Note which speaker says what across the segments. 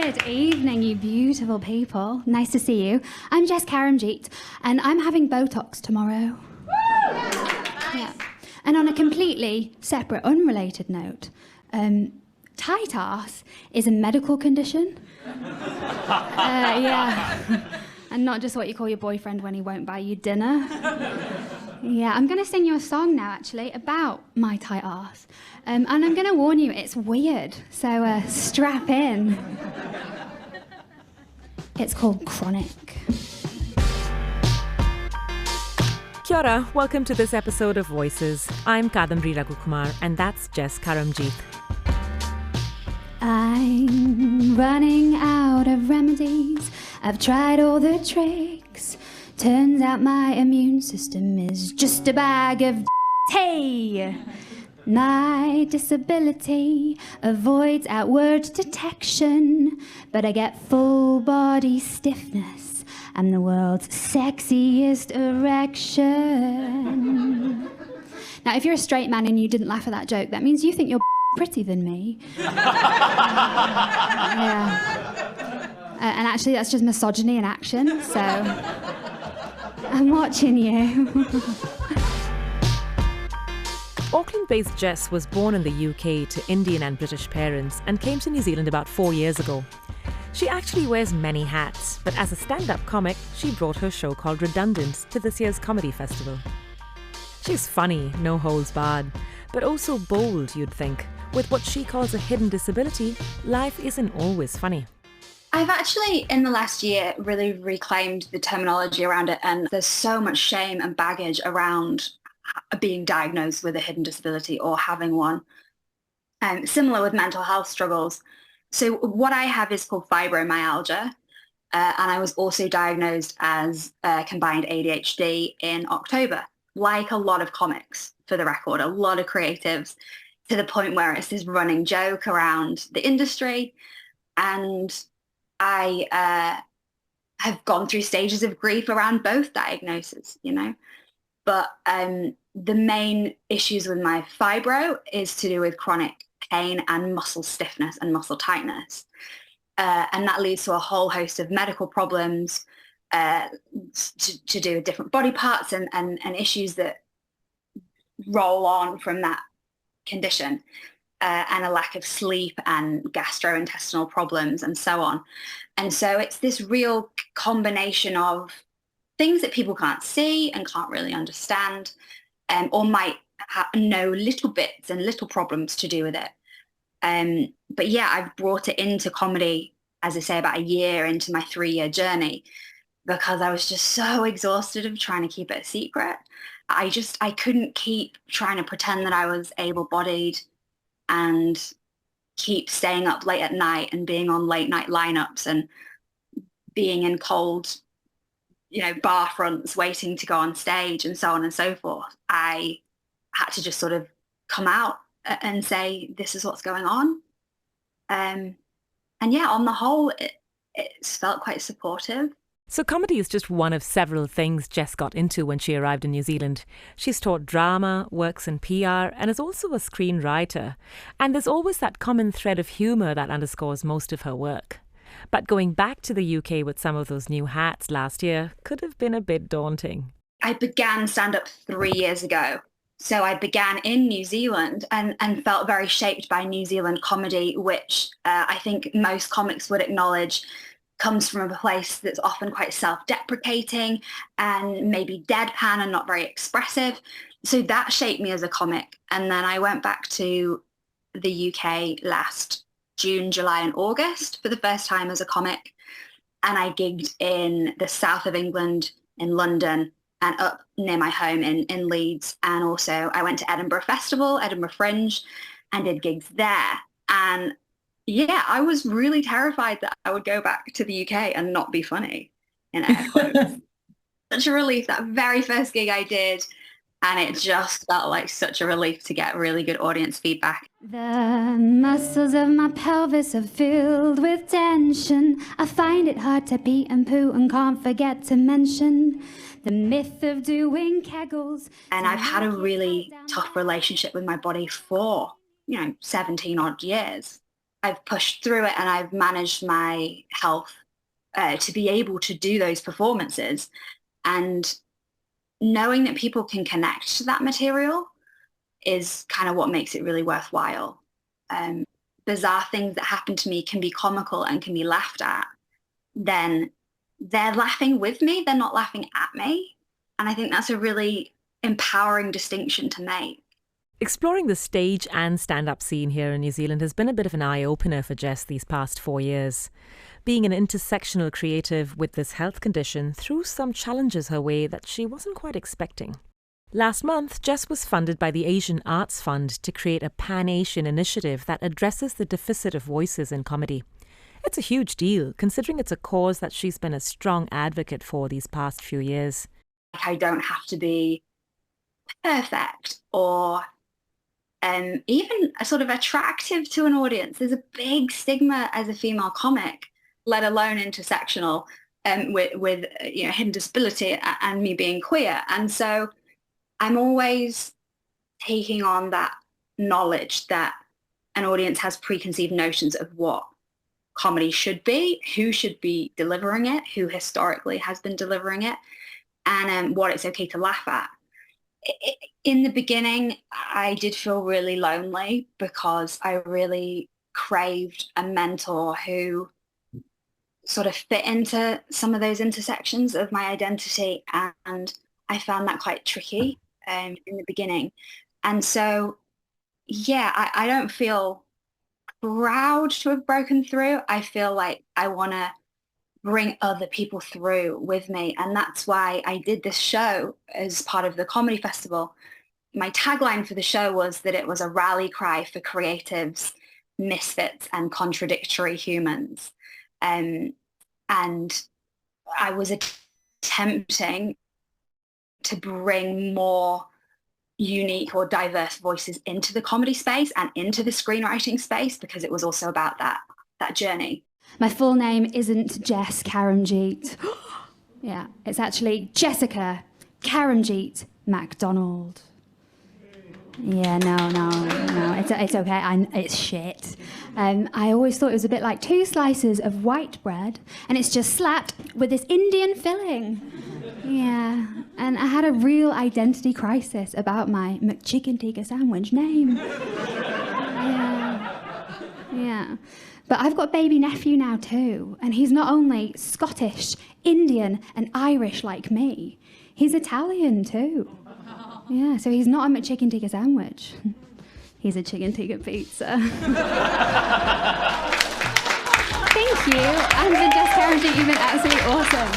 Speaker 1: Good evening, you beautiful people. Nice to see you. I'm Jessica Karamjit, and I'm having Botox tomorrow. Yeah. And on a completely separate, unrelated note, tight arse is a medical condition. Yeah. And not just what you call your boyfriend when he won't buy you dinner. Yeah, I'm going to sing you a song now, actually, about my tight arse. And I'm going to warn you, it's weird, so strap in. It's called Chronic.
Speaker 2: Kia ora, welcome to this episode of Voices. I'm Kadambari Raghukumar, and that's Jess Karamjit.
Speaker 1: I'm running out of remedies. I've tried all the tricks. Turns out my immune system is just a bag of hey! My disability avoids outward detection, but I get full body stiffness and the world's sexiest erection. Now, if you're a straight man and you didn't laugh at that joke, that means you think you're prettier than me. Yeah. And actually, that's just misogyny in action, so I'm watching you.
Speaker 2: Auckland-based Jess was born in the UK to Indian and British parents and came to New Zealand about 4 years ago. She actually wears many hats, but as a stand-up comic, she brought her show called Redundant to this year's comedy festival. She's funny, no holds barred, but also bold, you'd think. With what she calls a hidden disability, life isn't always funny.
Speaker 3: I've actually, in the last year, really reclaimed the terminology around it, and there's so much shame and baggage around being diagnosed with a hidden disability or having one. Similar with mental health struggles. So what I have is called fibromyalgia, and I was also diagnosed as combined ADHD in October, like a lot of comics, for the record, a lot of creatives, to the point where it's this running joke around the industry. And I have gone through stages of grief around both diagnoses, you know. But the main issues with my fibro is to do with chronic pain and muscle stiffness and muscle tightness. And that leads to a whole host of medical problems to do with different body parts and issues that roll on from that condition, and a lack of sleep and gastrointestinal problems and so on. And so it's this real combination of things that people can't see and can't really understand, or might know little bits and little problems to do with it. But yeah, I've brought it into comedy, as I say, about a year into my 3-year journey, because I was just so exhausted of trying to keep it a secret. I couldn't keep trying to pretend that I was able-bodied and keep staying up late at night and being on late night lineups and being in cold, you know, bar fronts waiting to go on stage and so on and so forth. I had to just sort of come out and say, this is what's going on. And yeah, on the whole, it's felt quite supportive.
Speaker 2: So comedy is just one of several things Jess got into when she arrived in New Zealand. She's taught drama, works in PR, and is also a screenwriter. And there's always that common thread of humour that underscores most of her work. But going back to the UK with some of those new hats last year could have been a bit daunting.
Speaker 3: I began stand-up 3 years ago. So I began in New Zealand and felt very shaped by New Zealand comedy, which I think most comics would acknowledge comes from a place that's often quite self-deprecating and maybe deadpan and not very expressive. So that shaped me as a comic. And then I went back to the UK last June, July and August for the first time as a comic. And I gigged in the south of England, in London, and up near my home in Leeds. And also I went to Edinburgh Festival, Edinburgh Fringe, and did gigs there. And yeah, I was really terrified that I would go back to the UK and not be funny, in air quotes. Such a relief, that very first gig I did. And it just felt like such a relief to get really good audience feedback.
Speaker 1: The muscles of my pelvis are filled with tension. I find it hard to pee and poo and can't forget to mention the myth of doing kegels.
Speaker 3: And I've had a really tough relationship with my body for, 17 odd years. I've pushed through it and I've managed my health to be able to do those performances. And knowing that people can connect to that material is kind of what makes it really worthwhile. Bizarre things that happen to me can be comical and can be laughed at. Then they're laughing with me, they're not laughing at me. And I think that's a really empowering distinction to make.
Speaker 2: Exploring the stage and stand-up scene here in New Zealand has been a bit of an eye-opener for Jess these past 4 years. Being an intersectional creative with this health condition threw some challenges her way that she wasn't quite expecting. Last month, Jess was funded by the Asian Arts Fund to create a Pan-Asian initiative that addresses the deficit of voices in comedy. It's a huge deal, considering it's a cause that she's been a strong advocate for these past few years.
Speaker 3: I don't have to be perfect or even sort of attractive to an audience. There's a big stigma as a female comic, let alone intersectional, with hidden disability and me being queer. And so I'm always taking on that knowledge that an audience has preconceived notions of what comedy should be, who should be delivering it, who historically has been delivering it, and what it's okay to laugh at. In the beginning, I did feel really lonely because I really craved a mentor who sort of fit into some of those intersections of my identity, and I found that quite tricky in the beginning. And so, yeah, I don't feel proud to have broken through. I feel like I want to bring other people through with me. And that's why I did this show as part of the comedy festival. My tagline for the show was that it was a rally cry for creatives, misfits, and contradictory humans. And I was attempting to bring more unique or diverse voices into the comedy space and into the screenwriting space, because it was also about that journey.
Speaker 1: My full name isn't Jess Karamjit. Yeah, it's actually Jessica Karamjit MacDonald. Yeah, no, it's okay. It's shit. I always thought it was a bit like 2 slices of white bread, and it's just slapped with this Indian filling. Yeah, and I had a real identity crisis about my McChicken tikka sandwich name. Yeah. But I've got a baby nephew now too, and he's not only Scottish, Indian, and Irish like me, he's Italian too. Yeah, so he's not a McChicken tikka sandwich. He's a chicken tikka pizza. Thank you. And the Jess Karamjit, you've been absolutely awesome.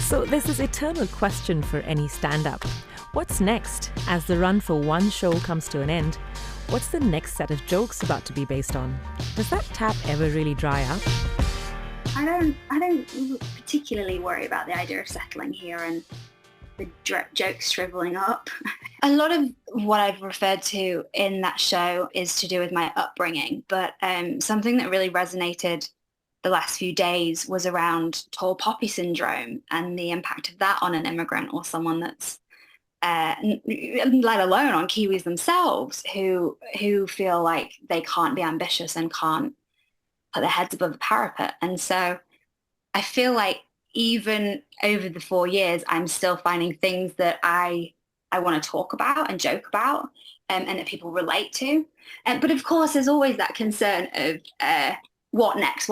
Speaker 2: So there's this eternal question for any stand-up. What's next? As the run for one show comes to an end, what's the next set of jokes about to be based on? Does that tap ever really dry up?
Speaker 3: I don't particularly worry about the idea of settling here and the jokes shriveling up. A lot of what I've referred to in that show is to do with my upbringing, but something that really resonated the last few days was around tall poppy syndrome and the impact of that on an immigrant or someone that's let alone on Kiwis themselves who feel like they can't be ambitious and can't put their heads above the parapet. And so I feel like even over the 4 years, I'm still finding things that I want to talk about and joke about and that people relate to. But of course, there's always that concern of what next?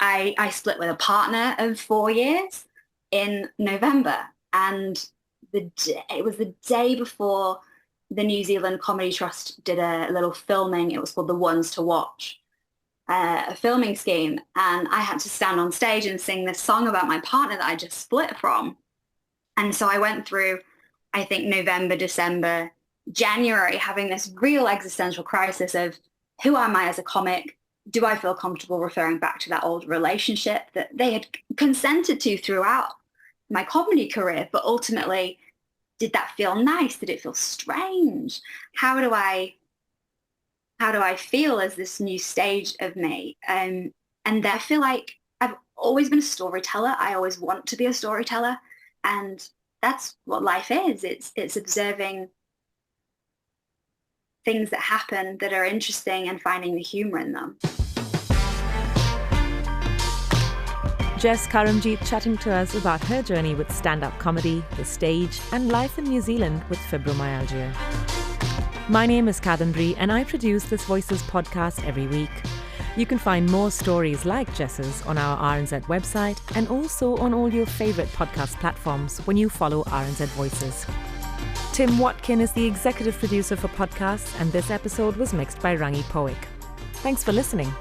Speaker 3: I split with a partner of 4 years in November, and it was the day before the New Zealand Comedy Trust did a little filming. It was called The Ones to Watch, a filming scheme. And I had to stand on stage and sing this song about my partner that I just split from. And so I went through, I think, November, December, January, having this real existential crisis of who am I as a comic? Do I feel comfortable referring back to that old relationship that they had consented to throughout my comedy career? But ultimately, did that feel nice? Did it feel strange? How do I feel as this new stage of me? And I feel like I've always been a storyteller. I always want to be a storyteller. And that's what life is. It's observing things that happen that are interesting and finding the humour in them.
Speaker 2: Jess Karamjit chatting to us about her journey with stand-up comedy, the stage, and life in New Zealand with fibromyalgia. My name is Kadambari, and I produce this Voices podcast every week. You can find more stories like Jess's on our RNZ website and also on all your favourite podcast platforms when you follow RNZ Voices. Tim Watkin is the executive producer for podcasts, and this episode was mixed by Rangi Poik. Thanks for listening.